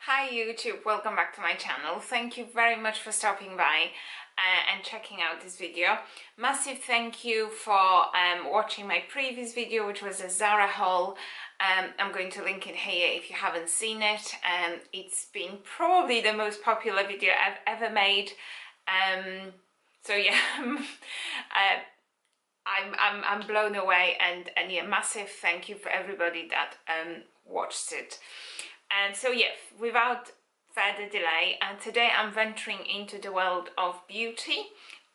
Hi YouTube, welcome back to my channel. Thank you very much for stopping by and checking out this video. Massive thank you for watching my previous video, which was a Zara haul. I'm going to link it here if you haven't seen it. It's been probably the most popular video I've ever made. So yeah, I'm blown away, and yeah, massive thank you for everybody that watched it. And so yeah, without further delay, today I'm venturing into the world of beauty,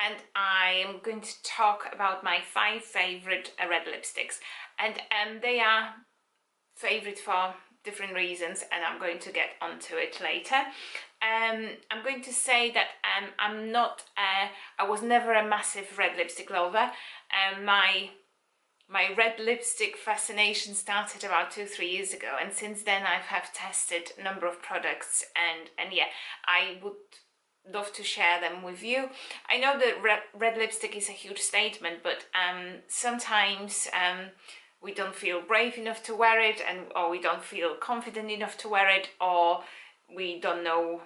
and I am going to talk about my 5 favorite red lipsticks, and they are favorite for different reasons, and I'm going to get onto it later. I'm going to say that I was never a massive red lipstick lover. My red lipstick fascination started about 2-3 years ago, and since then I have tested a number of products, and yeah, I would love to share them with you. I know that red lipstick is a huge statement, but sometimes we don't feel brave enough to wear it, or we don't feel confident enough to wear it, or we don't know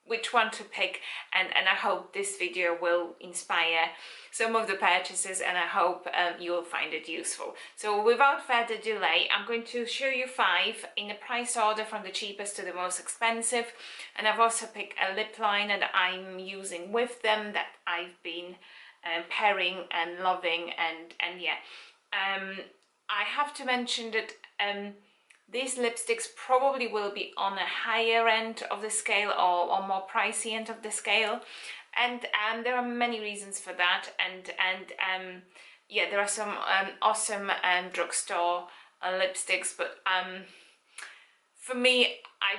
which one to pick, and I hope this video will inspire some of the purchases, and I hope you'll find it useful. So without further delay, I'm going to show you 5 in the price order from the cheapest to the most expensive, and I've also picked a lip liner that I'm using with them that I've been pairing and loving, and yeah, I have to mention that these lipsticks probably will be on a higher end of the scale, or more pricey end of the scale, and there are many reasons for that, and yeah, there are some awesome drugstore lipsticks, but for me, I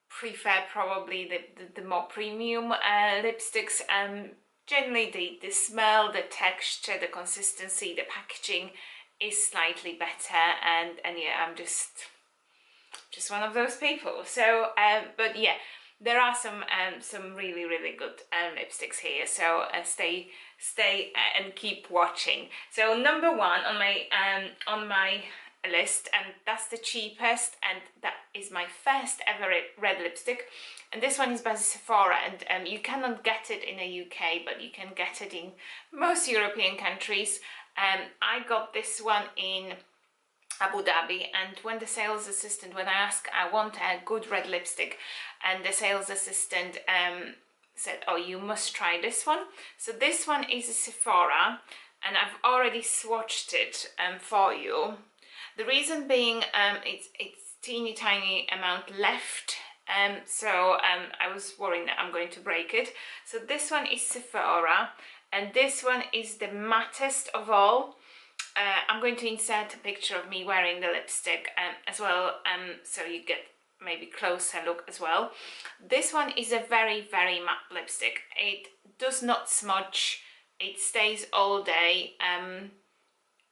prefer probably the more premium lipsticks. Generally the smell, the texture, the consistency, the packaging is slightly better, and yeah, I'm just one of those people. So but yeah, there are some really good lipsticks here, so stay and keep watching. So number 1 on my list, and that's the cheapest, and that is my first ever red lipstick, and this one is by Sephora, and you cannot get it in the UK, but you can get it in most European countries. I got this one in Abu Dhabi, and when I asked, I want a good red lipstick, and the sales assistant said, oh, you must try this one. So this one is a Sephora, and I've already swatched it for you. The reason being, it's teeny tiny amount left, so I was worried that I'm going to break it. So this one is Sephora, and this one is the mattest of all. I'm going to insert a picture of me wearing the lipstick as well, so you get maybe closer look as well. This one is a very matte lipstick. It does not smudge, it stays all day.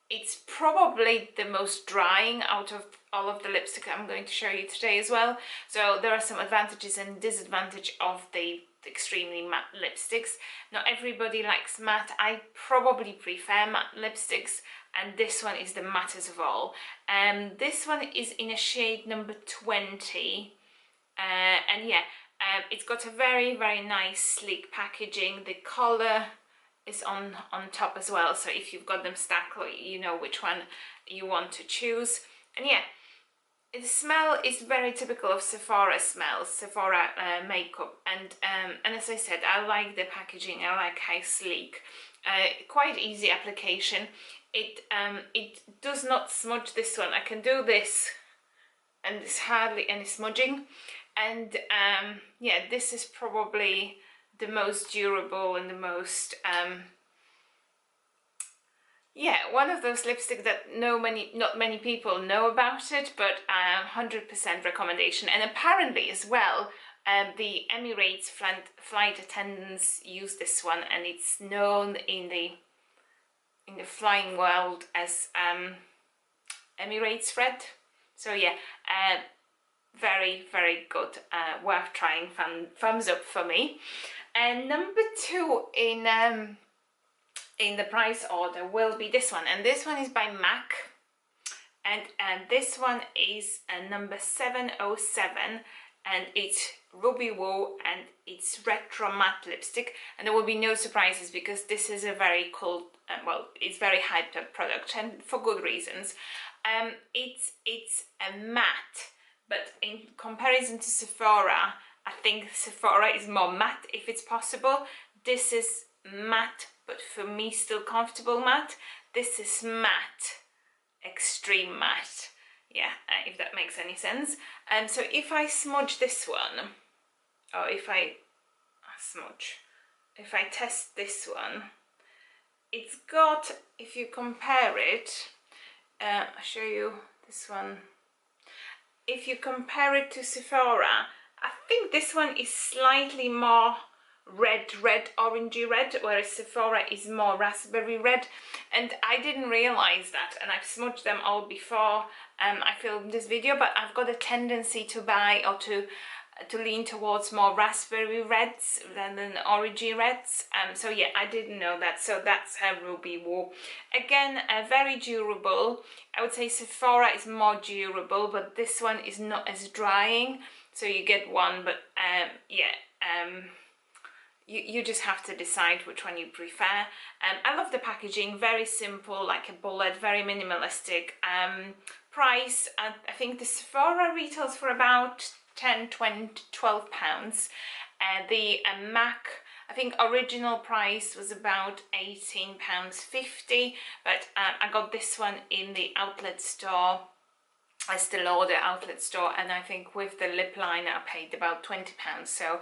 It's probably the most drying out of all of the lipstick I'm going to show you today as well. So there are some advantages and disadvantages of the extremely matte lipsticks. Not everybody likes matte. I probably prefer matte lipsticks, and this one is the mattest of all. This one is in a shade number 20, and yeah, it's got a very nice sleek packaging. The color is on top as well, so if you've got them stacked, you know which one you want to choose. And yeah, the smell is very typical of Sephora smells, Sephora makeup, and as I said, I like the packaging. I like how sleek, quite easy application. It does not smudge. This one, I can do this and there's hardly any smudging, and yeah, this is probably the most durable and the most yeah, one of those lipsticks that not many people know about it, but 100% recommendation. And apparently as well, the Emirates flight attendants use this one, and it's known in the flying world as Emirates red. So yeah, very good, worth trying, thumbs up for me. And number 2 in the price order will be this one, and this one is by MAC, and this one is number 707, and it's Ruby Woo, and it's retro matte lipstick, and there will be no surprises because this is a very cool, well, it's very hyped up product, and for good reasons. It's a matte, but in comparison to Sephora, I think Sephora is more matte if it's possible. This is matte, but for me still comfortable matte. This is matte, extreme matte. Yeah, if that makes any sense. So if I smudge this one, or if I test this one, it's got, if you compare it, I'll show you this one. If you compare it to Sephora, I think this one is slightly more orangey red, whereas Sephora is more raspberry red, and I didn't realize that, and I've smudged them all before I filmed this video, but I've got a tendency to buy or to lean towards more raspberry reds than orangey reds, so yeah, I didn't know that. So that's her Ruby Woo. Again, very durable. I would say Sephora is more durable, but this one is not as drying, so you get one, but you just have to decide which one you prefer. I love the packaging, very simple, like a bullet, very minimalistic. Price, I think the Sephora retails for about 10, 20, 12 pounds. The MAC, I think original price was about £18.50, but I got this one in the outlet store. I still order outlet store, and I think with the lip liner I paid about £20. So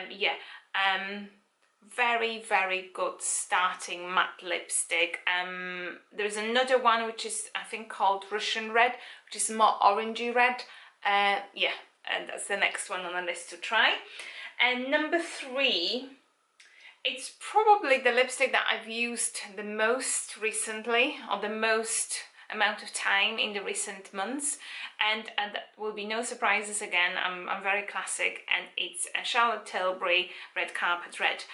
yeah, very, very good starting matte lipstick. There's another one which is, I think, called Russian Red, which is more orangey red. Yeah, and that's the next one on the list to try. And number 3, it's probably the lipstick that I've used the most recently, or the most amount of time in the recent months, and that will be no surprises again. I'm very classic, and it's a Charlotte Tilbury Red Carpet Red.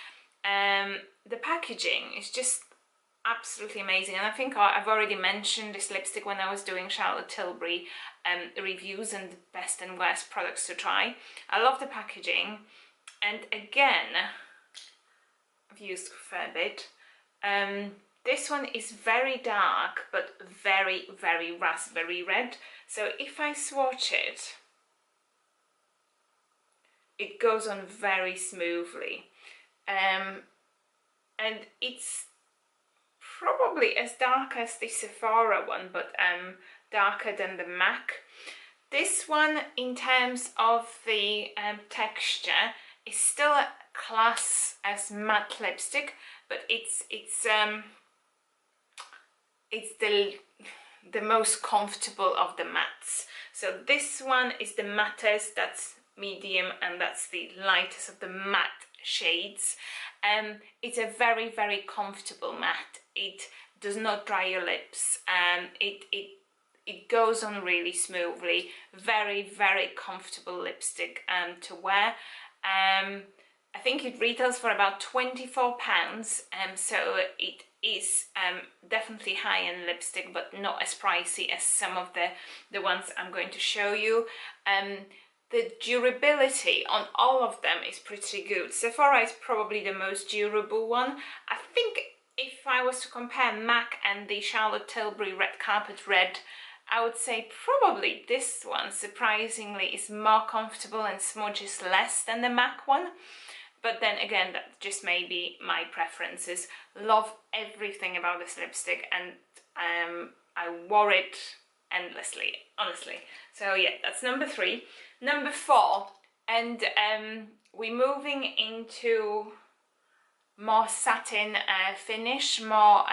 The packaging is just absolutely amazing, and I think I've already mentioned this lipstick when I was doing Charlotte Tilbury reviews and the best and worst products to try. I love the packaging, and again, I've used a fair bit. This one is very dark, but very, very raspberry red. So if I swatch it, it goes on very smoothly. And it's probably as dark as the Sephora one, but darker than the MAC. This one, in terms of the texture, is still a class as matte lipstick, but it's the most comfortable of the mattes. So this one is the mattest, that's medium, and that's the lightest of the matte shades. It's a very, very comfortable matte. It does not dry your lips. It goes on really smoothly. Very, very comfortable lipstick to wear. I think it retails for about £24, so it is definitely high-end lipstick, but not as pricey as some of the ones I'm going to show you. The durability on all of them is pretty good. Sephora is probably the most durable one. I think if I was to compare MAC and the Charlotte Tilbury Red Carpet Red, I would say probably this one, surprisingly, is more comfortable and smudges less than the MAC one. But then again, that just may be my preferences. Love everything about this lipstick, and I wore it endlessly, honestly. So yeah, that's number 3. Number 4, and we're moving into more satin finish, more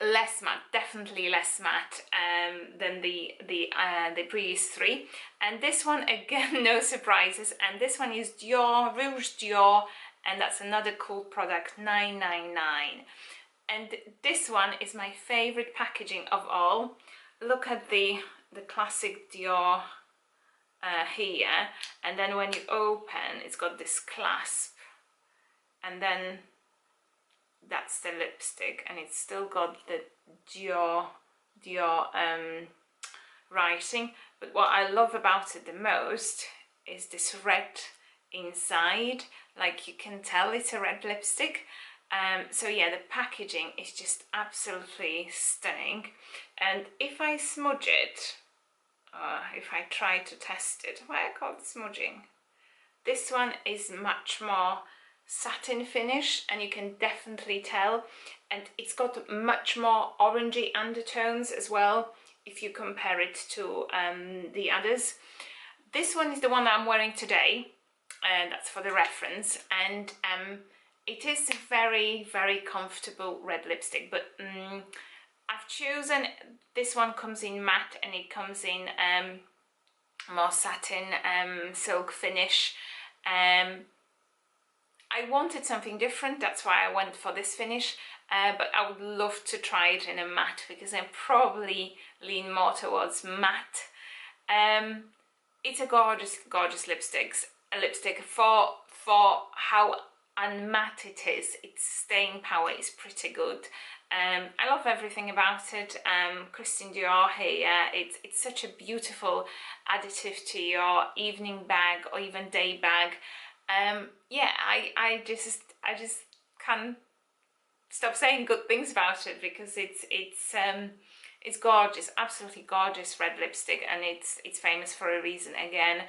less matte, definitely less matte than the previous 3. And this one, again, no surprises, and this one is Dior Rouge Dior, and that's another cool product, $9.99. And this one is my favorite packaging of all. Look at the classic Dior here, and then when you open, it's got this clasp, and then that's the lipstick, and it's still got the Dior writing, but what I love about it the most is this red inside. Like, you can tell it's a red lipstick. So yeah, the packaging is just absolutely stunning. And if I smudge it, if I try to test it, what I call smudging, this one is much more satin finish, and you can definitely tell, and it's got much more orangey undertones as well if you compare it to the others. This one is the one that I'm wearing today, and that's for the reference, and it is a very, very comfortable red lipstick, but I've chosen, this one comes in matte and it comes in more satin silk finish. I wanted something different, that's why I went for this finish, but I would love to try it in a matte, because I probably lean more towards matte. It's a gorgeous, gorgeous lipstick for how unmatte it is. Its staying power is pretty good. I love everything about it. Christian Dior here, it's such a beautiful additive to your evening bag or even day bag. Yeah, I just can't stop saying good things about it, because it's gorgeous, absolutely gorgeous red lipstick, and it's famous for a reason again.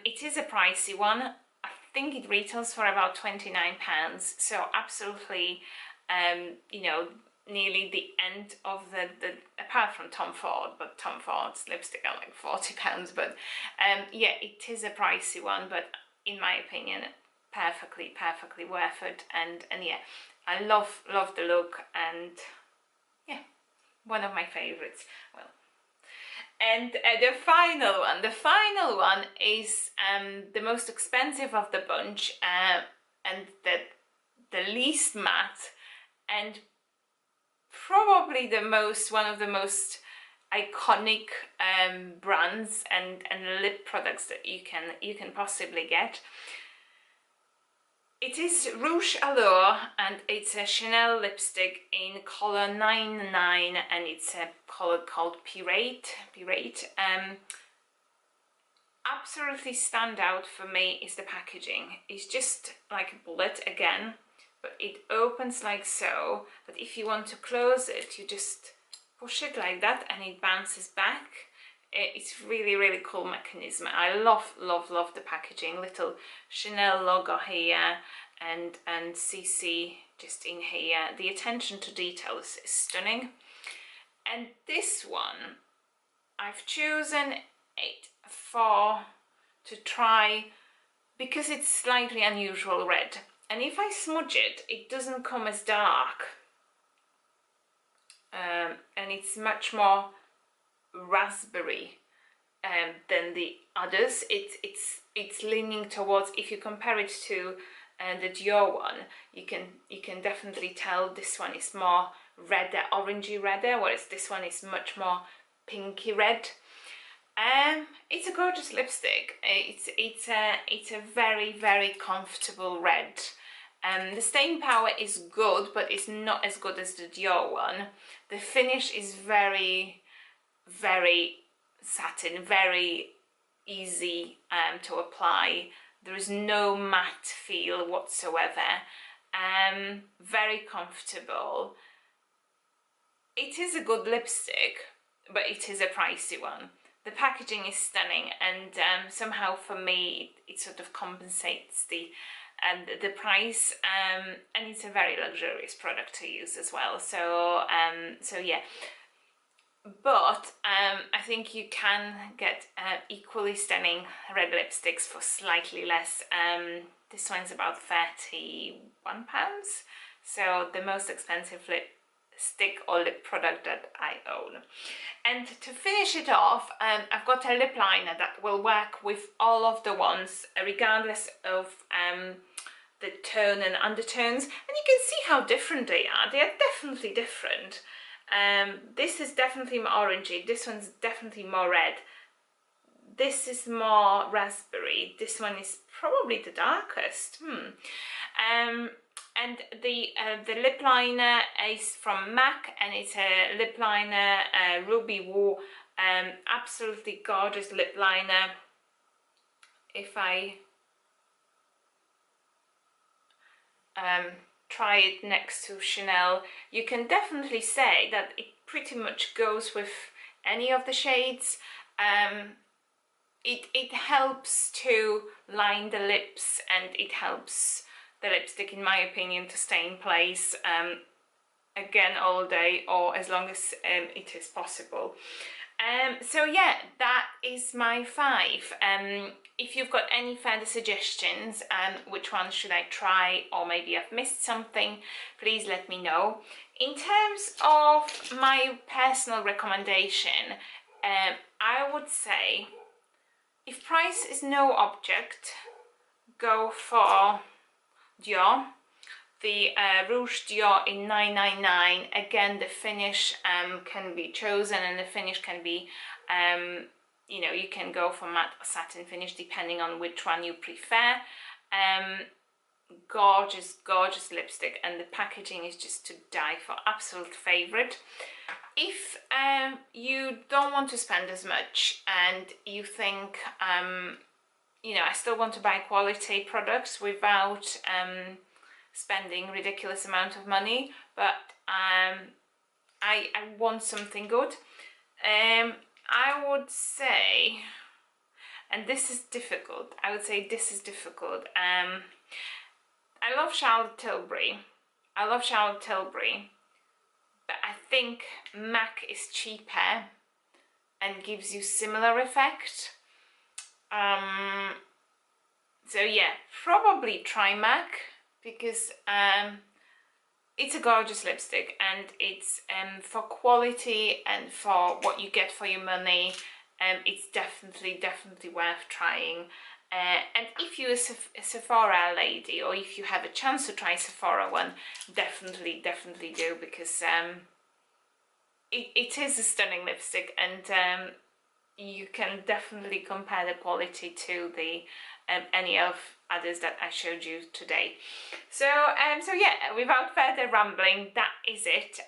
It is a pricey one. I think it retails for about £29, so absolutely, you know, nearly the end of the apart from Tom Ford, but Tom Ford's lipstick are like £40, but yeah, it is a pricey one, but in my opinion, perfectly worth it. And yeah, I love the look, and yeah, one of my favorites. Well, and the final one is the most expensive of the bunch, and the least matte, and probably one of the most iconic brands and lip products that you can possibly get. It is Rouge Allure, and it's a Chanel lipstick in color 99, and it's a color called Pirate. Absolutely stand out for me is the packaging. It's just like a bullet again, but it opens like so, but if you want to close it, you just push it like that and it bounces back. It's really cool mechanism. I love the packaging. Little Chanel logo here, and CC just in here. The attention to details is stunning. And this one I've chosen it to try because it's slightly unusual red, and if I smudge it, it doesn't come as dark, and it's much more raspberry than the others. It's leaning towards, if you compare it to the Dior one, you can definitely tell this one is more redder, orangey redder, whereas this one is much more pinky red. It's a gorgeous lipstick. It's a very comfortable red. The staying power is good, but it's not as good as the Dior one. The finish is very satin, very easy to apply. There is no matte feel whatsoever. Very comfortable. It is a good lipstick, but it is a pricey one. The packaging is stunning, and somehow for me it sort of compensates the price, and it's a very luxurious product to use as well. So yeah, but I think you can get equally stunning red lipsticks for slightly less. This one's about £31, so the most expensive lipstick or lip product that I own. And to finish it off, I've got a lip liner that will work with all of the ones, regardless of the tone and undertones. And you can see how different they are. They are definitely different. This is definitely more orangey. This one's definitely more red. This is more raspberry. This one is probably the darkest. And the lip liner is from MAC, and it's a lip liner Ruby Woo Absolutely gorgeous lip liner. If I try it next to Chanel, you can definitely say that it pretty much goes with any of the shades. It helps to line the lips, and it helps the lipstick, in my opinion, to stay in place again all day, or as long as it is possible. So yeah, that is my 5. If you've got any further suggestions, which one should I try, or maybe I've missed something, please let me know. In terms of my personal recommendation, I would say, if price is no object, go for Dior. The Rouge Dior in 999. Again, the finish can be chosen, and the finish can be, you know, you can go for matte or satin finish depending on which one you prefer. Gorgeous, gorgeous lipstick, and the packaging is just to die for. Absolute favorite. If you don't want to spend as much, and you think, you know, I still want to buy quality products without spending ridiculous amount of money, but I want something good, I would say, and this is difficult, I would say this is difficult. I love Charlotte Tilbury. I love Charlotte Tilbury, but I think MAC is cheaper and gives you similar effect. So yeah, probably try MAC, because it's a gorgeous lipstick, and it's for quality and for what you get for your money, it's definitely worth trying. And if you're a Sephora lady, or if you have a chance to try Sephora one, definitely do, because it is a stunning lipstick, and you can definitely compare the quality to the any of others that I showed you today. So yeah, without further rambling, that is it.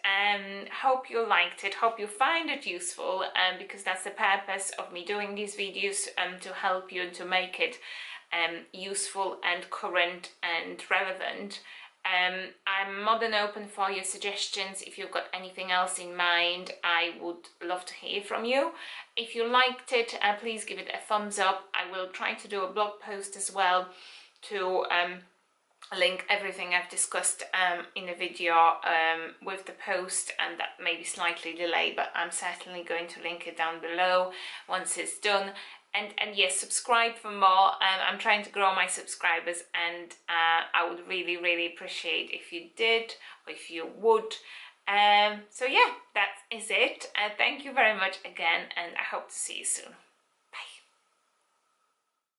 Hope you liked it, hope you find it useful, because that's the purpose of me doing these videos, to help you and to make it useful and current and relevant. I'm more than open for your suggestions. If you've got anything else in mind, I would love to hear from you. If you liked it, please give it a thumbs up. I will try to do a blog post as well to link everything I've discussed in the video with the post, and that may be slightly delayed, but I'm certainly going to link it down below once it's done. And yes, subscribe for more. I'm trying to grow my subscribers, and I would really appreciate if you did, or if you would. So yeah, that is it. Thank you very much again, and I hope to see you soon.